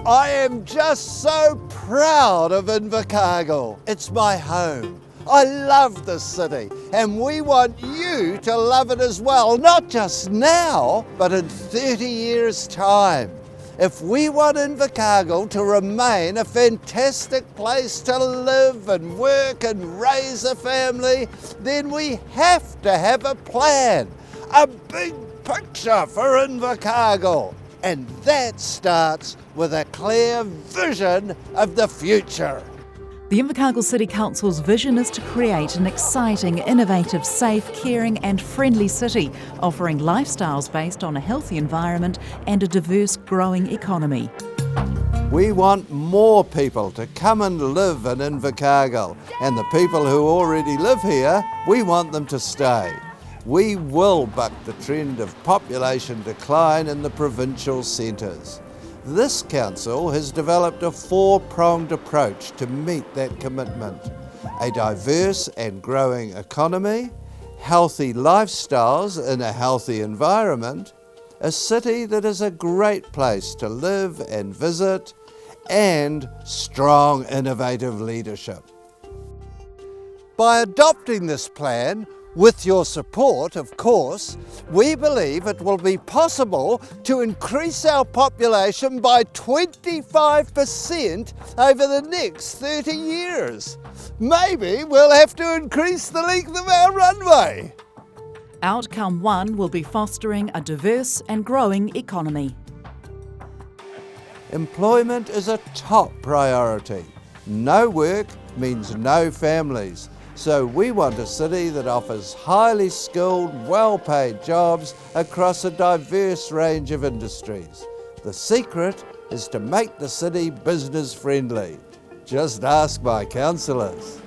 I am just so proud of Invercargill. It's my home. I love this city and we want you to love it as well, not just now, but in 30 years' time. If we want Invercargill to remain a fantastic place to live and work and raise a family, then we have to have a plan, a big picture for Invercargill. And that starts with a clear vision of the future. The Invercargill City Council's vision is to create an exciting, innovative, safe, caring and friendly city, offering lifestyles based on a healthy environment and a diverse, growing economy. We want more people to come and live in Invercargill, and the people who already live here, we want them to stay. We will buck the trend of population decline in the provincial centres. This council has developed a four-pronged approach to meet that commitment. A diverse and growing economy, healthy lifestyles in a healthy environment, a city that is a great place to live and visit, and strong innovative leadership. By adopting this plan, with your support, of course, we believe it will be possible to increase our population by 25% over the next 30 years. Maybe we'll have to increase the length of our runway. Outcome 1 will be fostering a diverse and growing economy. Employment is a top priority. No work means no families. So we want a city that offers highly skilled, well-paid jobs across a diverse range of industries. The secret is to make the city business friendly. Just ask my councillors.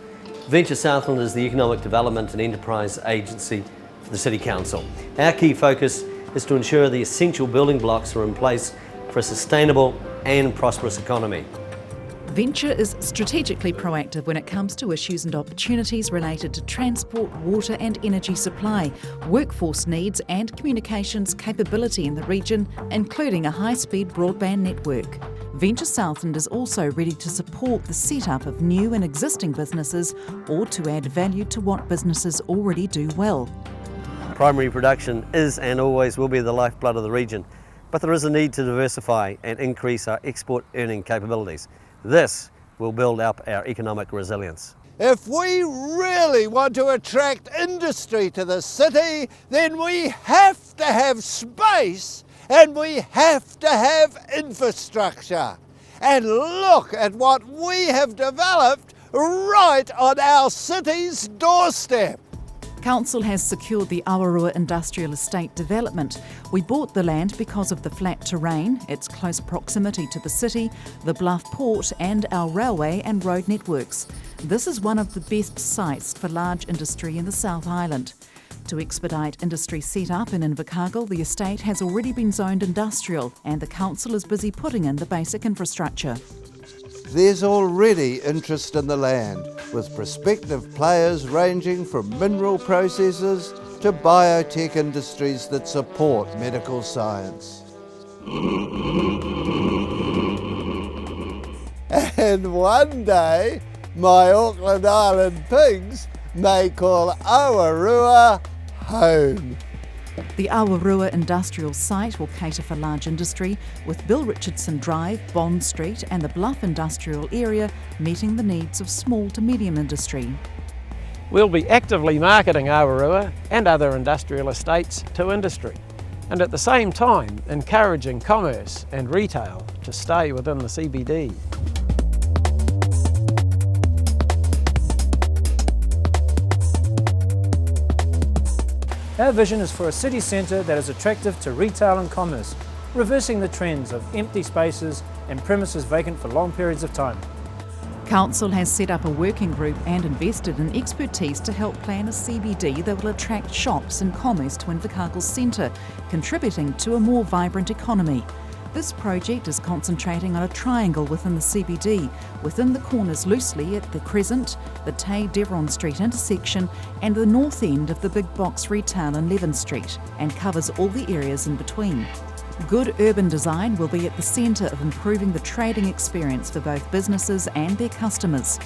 Venture Southland is the economic development and enterprise agency for the City Council. Our key focus is to ensure the essential building blocks are in place for a sustainable and prosperous economy. Venture is strategically proactive when it comes to issues and opportunities related to transport, water and energy supply, workforce needs and communications capability in the region, including a high-speed broadband network. Venture Southland is also ready to support the setup of new and existing businesses or to add value to what businesses already do well. Primary production is and always will be the lifeblood of the region, but there is a need to diversify and increase our export earning capabilities. This will build up our economic resilience. If we really want to attract industry to the city, then we have to have space and we have to have infrastructure. And look at what we have developed right on our city's doorstep. Council has secured the Awarua Industrial Estate development. We bought the land because of the flat terrain, its close proximity to the city, the Bluff port and our railway and road networks. This is one of the best sites for large industry in the South Island. To expedite industry set-up in Invercargill, the estate has already been zoned industrial and the council is busy putting in the basic infrastructure. There's already interest in the land, with prospective players ranging from mineral processors to biotech industries that support medical science. And one day, my Auckland Island pigs may call Awarua home. The Awarua industrial site will cater for large industry, with Bill Richardson Drive, Bond Street and the Bluff industrial area meeting the needs of small to medium industry. We'll be actively marketing Awarua and other industrial estates to industry, and at the same time encouraging commerce and retail to stay within the CBD. Our vision is for a city centre that is attractive to retail and commerce, reversing the trends of empty spaces and premises vacant for long periods of time. Council has set up a working group and invested in expertise to help plan a CBD that will attract shops and commerce to Invercargill's centre, contributing to a more vibrant economy. This project is concentrating on a triangle within the CBD, within the corners loosely at the Crescent, the Tay-Devron Street intersection and the north end of the big box retail in Levin Street, and covers all the areas in between. Good urban design will be at the centre of improving the trading experience for both businesses and their customers.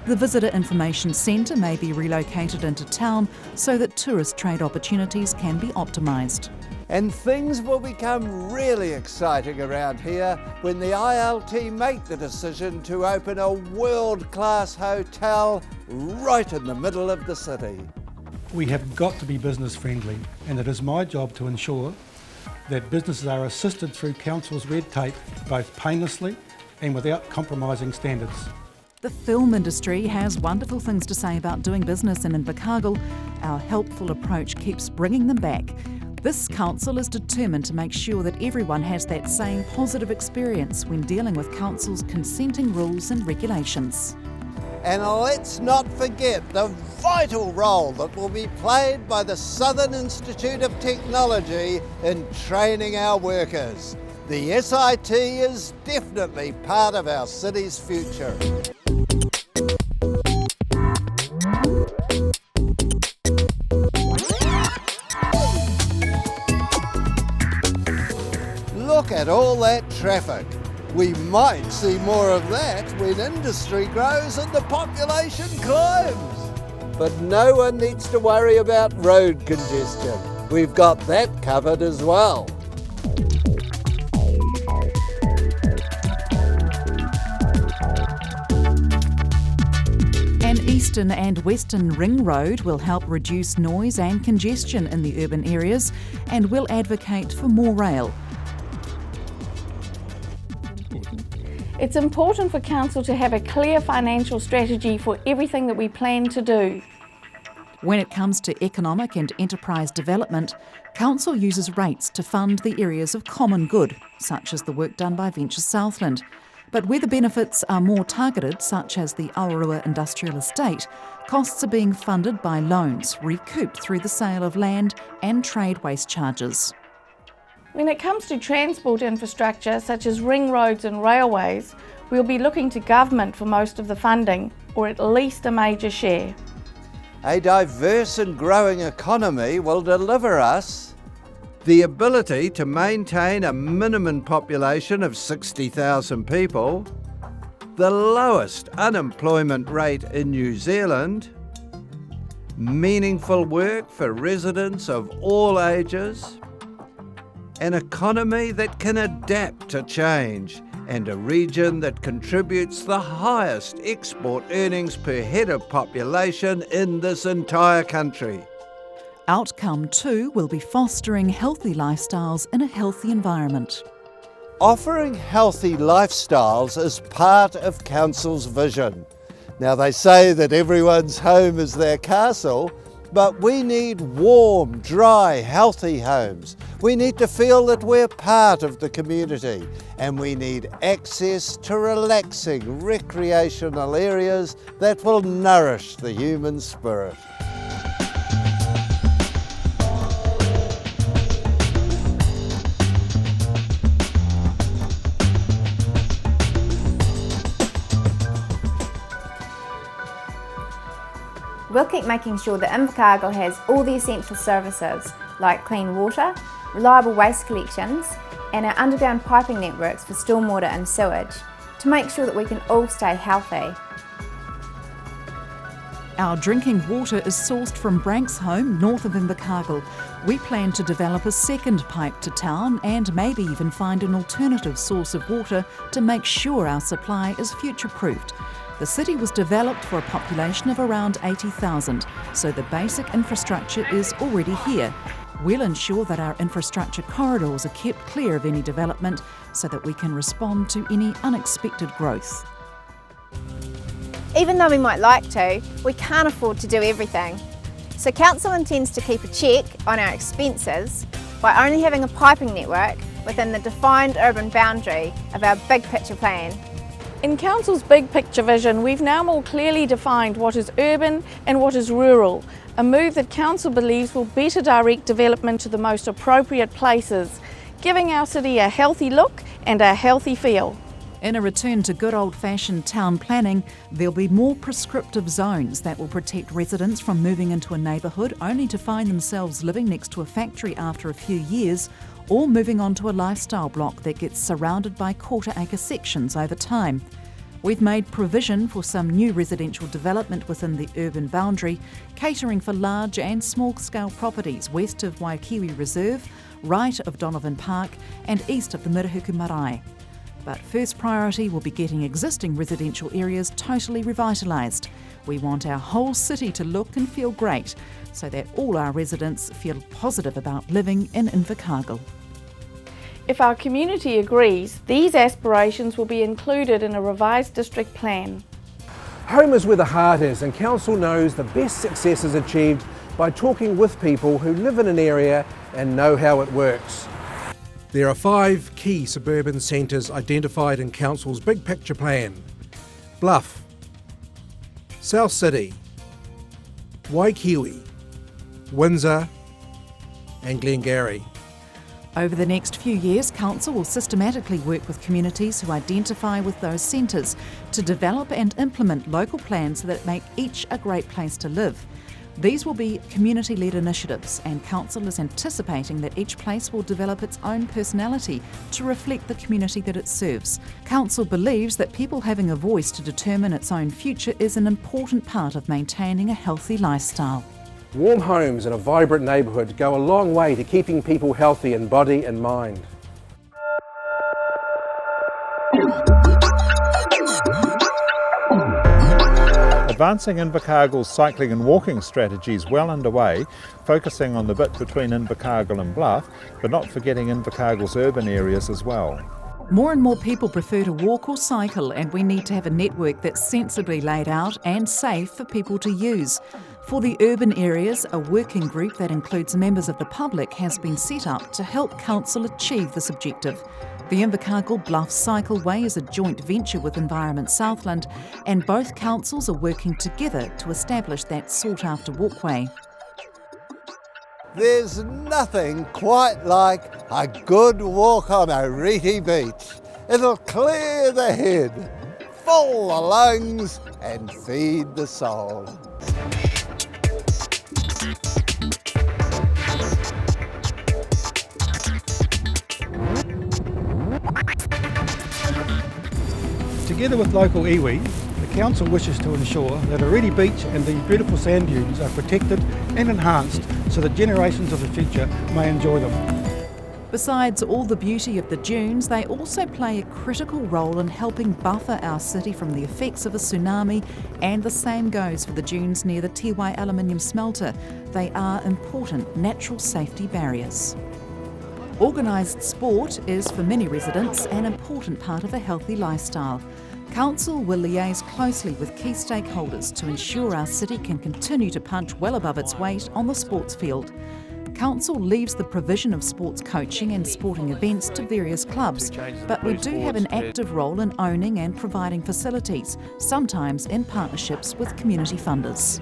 The Visitor Information Centre may be relocated into town so that tourist trade opportunities can be optimised. And things will become really exciting around here when the ILT make the decision to open a world-class hotel right in the middle of the city. We have got to be business friendly, and it is my job to ensure that businesses are assisted through Council's red tape both painlessly and without compromising standards. The film industry has wonderful things to say about doing business in Invercargill. Our helpful approach keeps bringing them back. This council is determined to make sure that everyone has that same positive experience when dealing with council's consenting rules and regulations. And let's not forget the vital role that will be played by the Southern Institute of Technology in training our workers. The SIT is definitely part of our city's future. Look at all that traffic. We might see more of that when industry grows and the population climbs. But no one needs to worry about road congestion. We've got that covered as well. An eastern and western ring road will help reduce noise and congestion in the urban areas and will advocate for more rail. It's important for Council to have a clear financial strategy for everything that we plan to do. When it comes to economic and enterprise development, Council uses rates to fund the areas of common good, such as the work done by Venture Southland. But where the benefits are more targeted, such as the Awarua Industrial Estate, costs are being funded by loans, recouped through the sale of land and trade waste charges. When it comes to transport infrastructure such as ring roads and railways, we'll be looking to government for most of the funding, or at least a major share. A diverse and growing economy will deliver us the ability to maintain a minimum population of 60,000 people, the lowest unemployment rate in New Zealand, meaningful work for residents of all ages, an economy that can adapt to change, and a region that contributes the highest export earnings per head of population in this entire country. Outcome 2 will be fostering healthy lifestyles in a healthy environment. Offering healthy lifestyles is part of Council's vision. Now, they say that everyone's home is their castle, but we need warm, dry, healthy homes. We need to feel that we're part of the community, and we need access to relaxing recreational areas that will nourish the human spirit. We'll keep making sure that Invercargill has all the essential services like clean water, reliable waste collections and our underground piping networks for stormwater and sewage to make sure that we can all stay healthy. Our drinking water is sourced from Branksholme, north of Invercargill. We plan to develop a second pipe to town and maybe even find an alternative source of water to make sure our supply is future-proofed. The city was developed for a population of around 80,000, so the basic infrastructure is already here. We'll ensure that our infrastructure corridors are kept clear of any development so that we can respond to any unexpected growth. Even though we might like to, we can't afford to do everything. So Council intends to keep a check on our expenses by only having a piping network within the defined urban boundary of our big picture plan. In Council's big picture vision, we've now more clearly defined what is urban and what is rural, a move that Council believes will better direct development to the most appropriate places, giving our city a healthy look and a healthy feel. In a return to good old-fashioned town planning, there'll be more prescriptive zones that will protect residents from moving into a neighbourhood only to find themselves living next to a factory after a few years, or moving on to a lifestyle block that gets surrounded by quarter-acre sections over time. We've made provision for some new residential development within the urban boundary, catering for large and small-scale properties west of Waikiwi Reserve, right of Donovan Park and east of the Mirihuku Marae. But first priority will be getting existing residential areas totally revitalised. We want our whole city to look and feel great so that all our residents feel positive about living in Invercargill. If our community agrees, these aspirations will be included in a revised district plan. Home is where the heart is, and Council knows the best success is achieved by talking with people who live in an area and know how it works. There are 5 key suburban centres identified in Council's big picture plan: Bluff, South City, Waikiwi, Windsor and Glengarry. Over the next few years, Council will systematically work with communities who identify with those centres to develop and implement local plans that make each a great place to live. These will be community-led initiatives, and Council is anticipating that each place will develop its own personality to reflect the community that it serves. Council believes that people having a voice to determine its own future is an important part of maintaining a healthy lifestyle. Warm homes and a vibrant neighbourhood go a long way to keeping people healthy in body and mind. Advancing Invercargill's cycling and walking strategy is well underway, focusing on the bit between Invercargill and Bluff, but not forgetting Invercargill's urban areas as well. More and more people prefer to walk or cycle, and we need to have a network that's sensibly laid out and safe for people to use. For the urban areas, a working group that includes members of the public has been set up to help Council achieve this objective. The Invercargill Bluff Cycleway is a joint venture with Environment Southland, and both councils are working together to establish that sought-after walkway. There's nothing quite like a good walk on Oriti Beach. It'll clear the head, full the lungs and feed the soul. Together with local iwi, the Council wishes to ensure that Oriti Beach and the beautiful sand dunes are protected and enhanced so that generations of the future may enjoy them. Besides all the beauty of the dunes, they also play a critical role in helping buffer our city from the effects of a tsunami, and the same goes for the dunes near the Tiwai aluminium smelter. They are important natural safety barriers. Organised sport is, for many residents, an important part of a healthy lifestyle. Council will liaise closely with key stakeholders to ensure our city can continue to punch well above its weight on the sports field. Council leaves the provision of sports coaching and sporting events to various clubs, but we do have an active role in owning and providing facilities, sometimes in partnerships with community funders.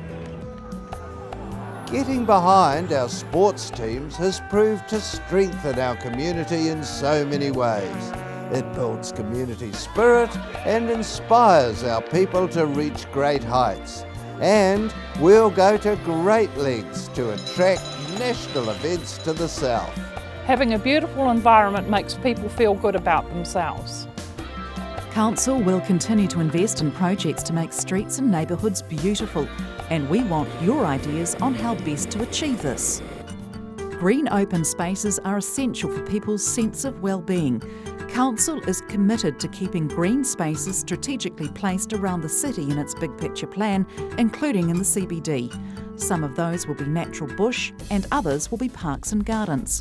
Getting behind our sports teams has proved to strengthen our community in so many ways. It builds community spirit and inspires our people to reach great heights. And we'll go to great lengths to attract national events to the south. Having a beautiful environment makes people feel good about themselves. Council will continue to invest in projects to make streets and neighbourhoods beautiful, and we want your ideas on how best to achieve this. Green open spaces are essential for people's sense of well-being. Council is committed to keeping green spaces strategically placed around the city in its big picture plan, including in the CBD. Some of those will be natural bush and others will be parks and gardens.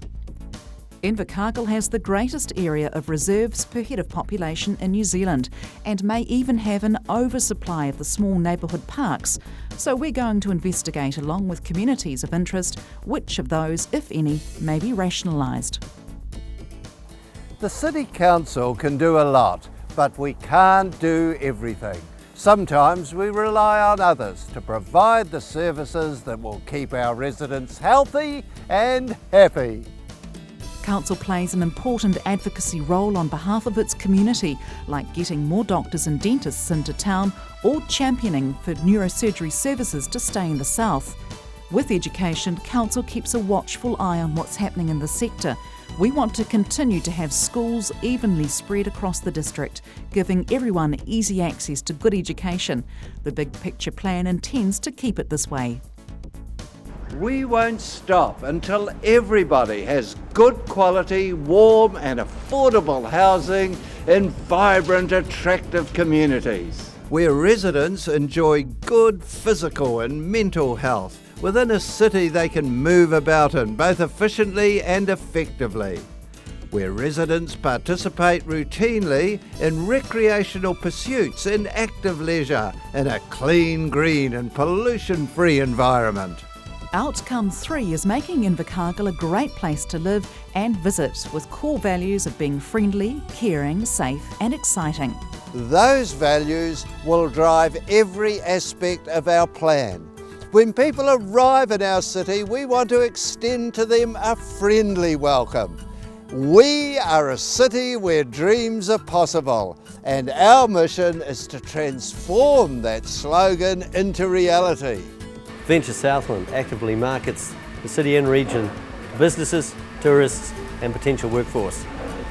Invercargill has the greatest area of reserves per head of population in New Zealand and may even have an oversupply of the small neighbourhood parks, so we're going to investigate along with communities of interest which of those, if any, may be rationalised. The City Council can do a lot. but we can't do everything. Sometimes we rely on others to provide the services that will keep our residents healthy and happy. Council plays an important advocacy role on behalf of its community, like getting more doctors and dentists into town or championing for neurosurgery services to stay in the south. With education, Council keeps a watchful eye on what's happening in the sector. We want to continue to have schools evenly spread across the district, giving everyone easy access to good education. The Big Picture Plan intends to keep it this way. We won't stop until everybody has good quality, warm and affordable housing in vibrant, attractive communities, where residents enjoy good physical and mental health within a city they can move about in both efficiently and effectively, where residents participate routinely in recreational pursuits and active leisure in a clean, green and pollution-free environment. Outcome 3 is making Invercargill a great place to live and visit, with core values of being friendly, caring, safe and exciting. Those values will drive every aspect of our plan. When people arrive in our city, we want to extend to them a friendly welcome. We are a city where dreams are possible, and our mission is to transform that slogan into reality. Venture Southland actively markets the city and region to businesses, tourists and potential workforce.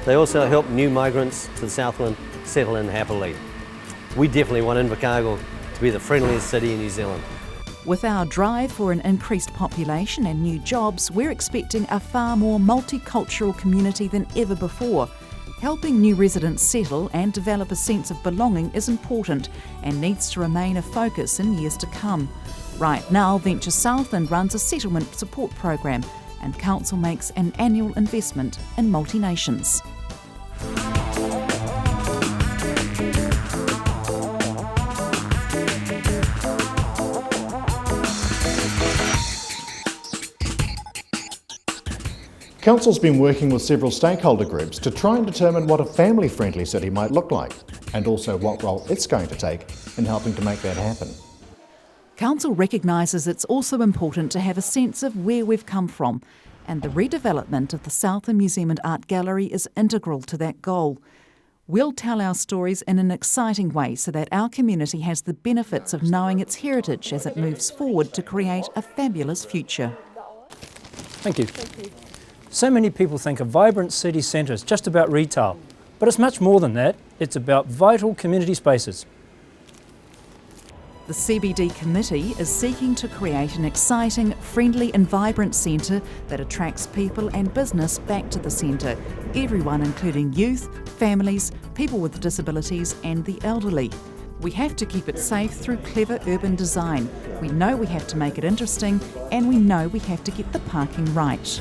They also help new migrants to the Southland settle in happily. We definitely want Invercargill to be the friendliest city in New Zealand. With our drive for an increased population and new jobs, we're expecting a far more multicultural community than ever before. Helping new residents settle and develop a sense of belonging is important and needs to remain a focus in years to come. Right now, Venture Southland runs a settlement support program, and Council makes an annual investment in multi-nations. Council's been working with several stakeholder groups to try and determine what a family-friendly city might look like, and also what role it's going to take in helping to make that happen. Council recognises it's also important to have a sense of where we've come from, and the redevelopment of the Southland Museum and Art Gallery is integral to that goal. We'll tell our stories in an exciting way so that our community has the benefits of knowing its heritage as it moves forward to create a fabulous future. Thank you. So many people think a vibrant city centre is just about retail, but it's much more than that. It's about vital community spaces. The CBD Committee is seeking to create an exciting, friendly and vibrant centre that attracts people and business back to the centre, everyone including youth, families, people with disabilities and the elderly. We have to keep it safe through clever urban design. We know we have to make it interesting, and we know we have to get the parking right.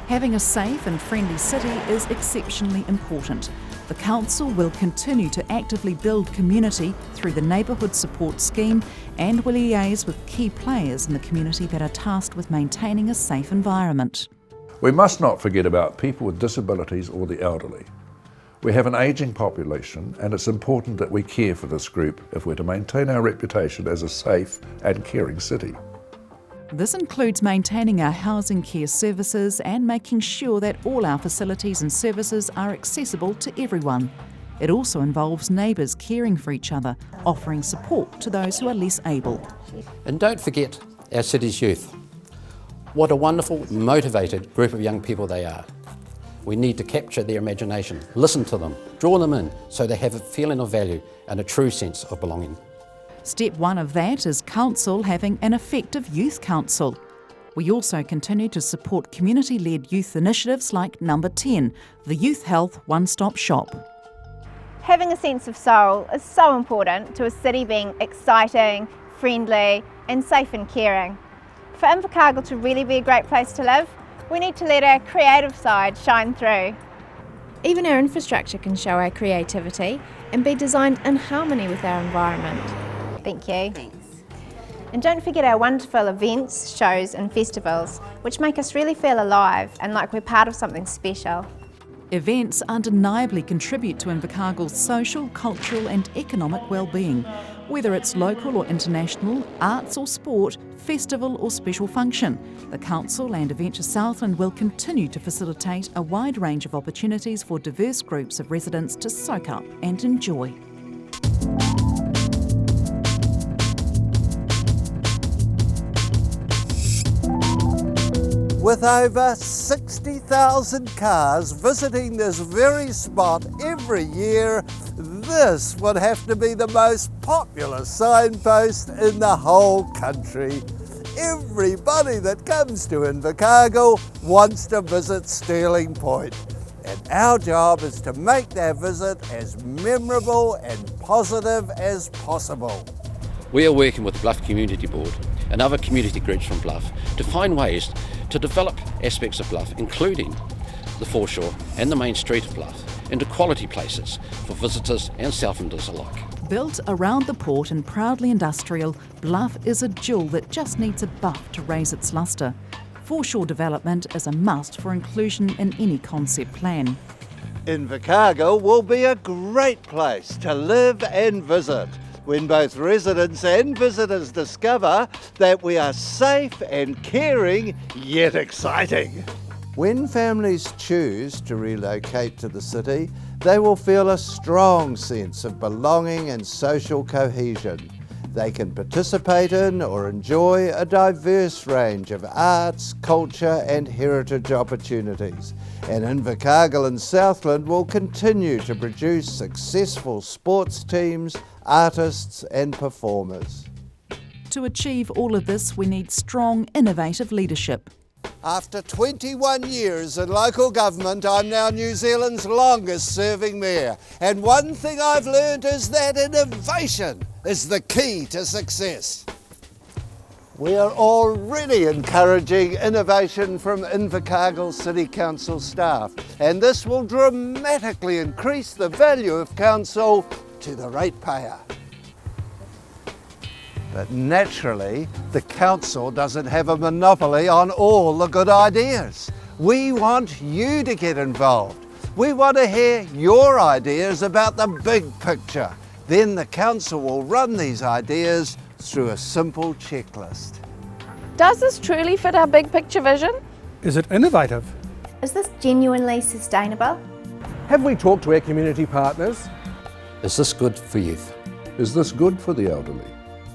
Having a safe and friendly city is exceptionally important. The Council will continue to actively build community through the Neighbourhood Support Scheme and will liaise with key players in the community that are tasked with maintaining a safe environment. We must not forget about people with disabilities or the elderly. We have an ageing population, and it's important that we care for this group if we're to maintain our reputation as a safe and caring city. This includes maintaining our housing care services and making sure that all our facilities and services are accessible to everyone. It also involves neighbours caring for each other, offering support to those who are less able. And don't forget our city's youth. What a wonderful, motivated group of young people they are. We need to capture their imagination, listen to them, draw them in so they have a feeling of value and a true sense of belonging. Step 1 of that is Council having an effective youth council. We also continue to support community-led youth initiatives like Number 10, the Youth Health One-Stop Shop. Having a sense of soul is so important to a city being exciting, friendly and safe and caring. For Invercargill to really be a great place to live, we need to let our creative side shine through. Even our infrastructure can show our creativity and be designed in harmony with our environment. Thank you. Thanks. And don't forget our wonderful events, shows and festivals, which make us really feel alive and like we're part of something special. Events undeniably contribute to Invercargill's social, cultural and economic well-being. Whether it's local or international, arts or sport, festival or special function, the Council and Adventure Southland will continue to facilitate a wide range of opportunities for diverse groups of residents to soak up and enjoy. With over 60,000 cars visiting this very spot every year, this would have to be the most popular signpost in the whole country. Everybody that comes to Invercargill wants to visit Stirling Point, and our job is to make their visit as memorable and positive as possible. We are working with the Bluff Community Board and other community groups from Bluff to find ways to develop aspects of Bluff, including the foreshore and the main street of Bluff, into quality places for visitors and Southlanders alike. Built around the port and proudly industrial, Bluff is a jewel that just needs a buff to raise its lustre. Foreshore development is a must for inclusion in any concept plan. Invercargill will be a great place to live and visit when both residents and visitors discover that we are safe and caring, yet exciting. When families choose to relocate to the city, they will feel a strong sense of belonging and social cohesion. They can participate in or enjoy a diverse range of arts, culture and heritage opportunities. And Invercargill and Southland will continue to produce successful sports teams, artists and performers. To achieve all of this, we need strong, innovative leadership. After 21 years in local government, I'm now New Zealand's longest serving mayor. And one thing I've learned is that innovation is the key to success. We are already encouraging innovation from Invercargill City Council staff, and this will dramatically increase the value of council to the ratepayer. But naturally, the council doesn't have a monopoly on all the good ideas. We want you to get involved. We want to hear your ideas about the big picture. Then the council will run these ideas through a simple checklist. Does this truly fit our big picture vision? Is it innovative? Is this genuinely sustainable? Have we talked to our community partners? Is this good for youth? Is this good for the elderly?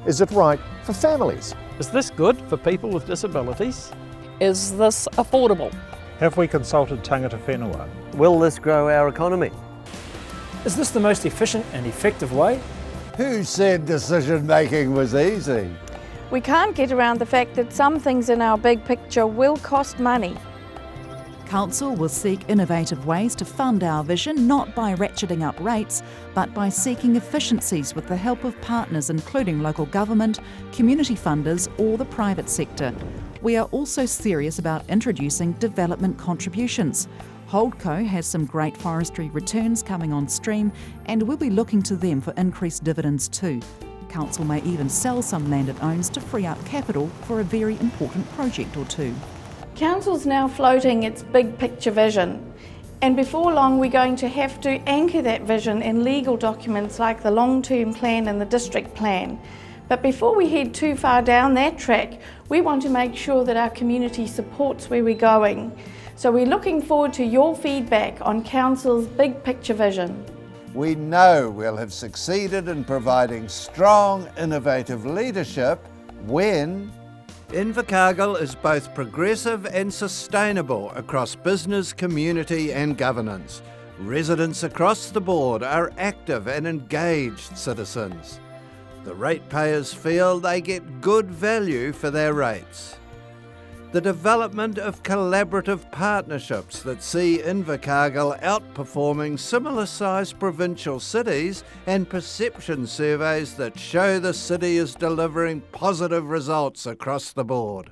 Is it right for families? Is this good for people with disabilities? Is this affordable? Have we consulted tangata whenua? Will this grow our economy? Is this the most efficient and effective way? Who said decision making was easy? We can't get around the fact that some things in our big picture will cost money. Council will seek innovative ways to fund our vision, not by ratcheting up rates, but by seeking efficiencies with the help of partners including local government, community funders or the private sector. We are also serious about introducing development contributions. Holdco has some great forestry returns coming on stream and we'll be looking to them for increased dividends too. Council may even sell some land it owns to free up capital for a very important project or two. Council's now floating its big picture vision, and before long we're going to have to anchor that vision in legal documents like the long-term plan and the district plan. But before we head too far down that track, we want to make sure that our community supports where we're going. So we're looking forward to your feedback on Council's big picture vision. We know we'll have succeeded in providing strong, innovative leadership when Invercargill is both progressive and sustainable across business, community and governance. Residents across the board are active and engaged citizens. The ratepayers feel they get good value for their rates. The development of collaborative partnerships that see Invercargill outperforming similar-sized provincial cities and perception surveys that show the city is delivering positive results across the board.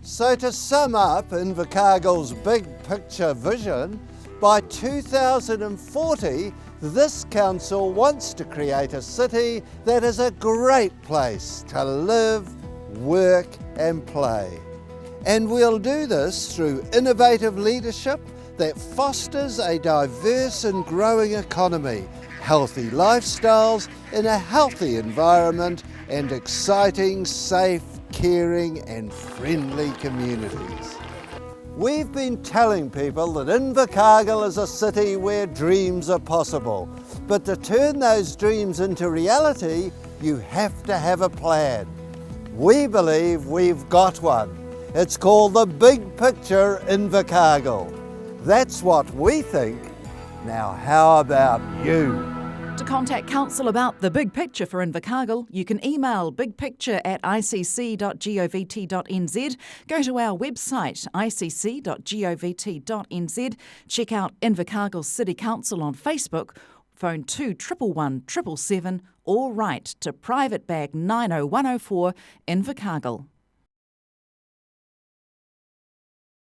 So to sum up Invercargill's big picture vision, by 2040, this council wants to create a city that is a great place to live, work and play. And we'll do this through innovative leadership, that fosters a diverse and growing economy, healthy lifestyles in a healthy environment, and exciting, safe, caring and friendly communities. We've been telling people that Invercargill is a city where dreams are possible, but to turn those dreams into reality, you have to have a plan. We believe we've got one. It's called the Big Picture Invercargill. That's what we think. Now how about you? To contact Council about the big picture for Invercargill, you can email bigpicture@icc.govt.nz, go to our website icc.govt.nz, check out Invercargill City Council on Facebook, phone 2111 777 or write to Private Bag 90104 Invercargill.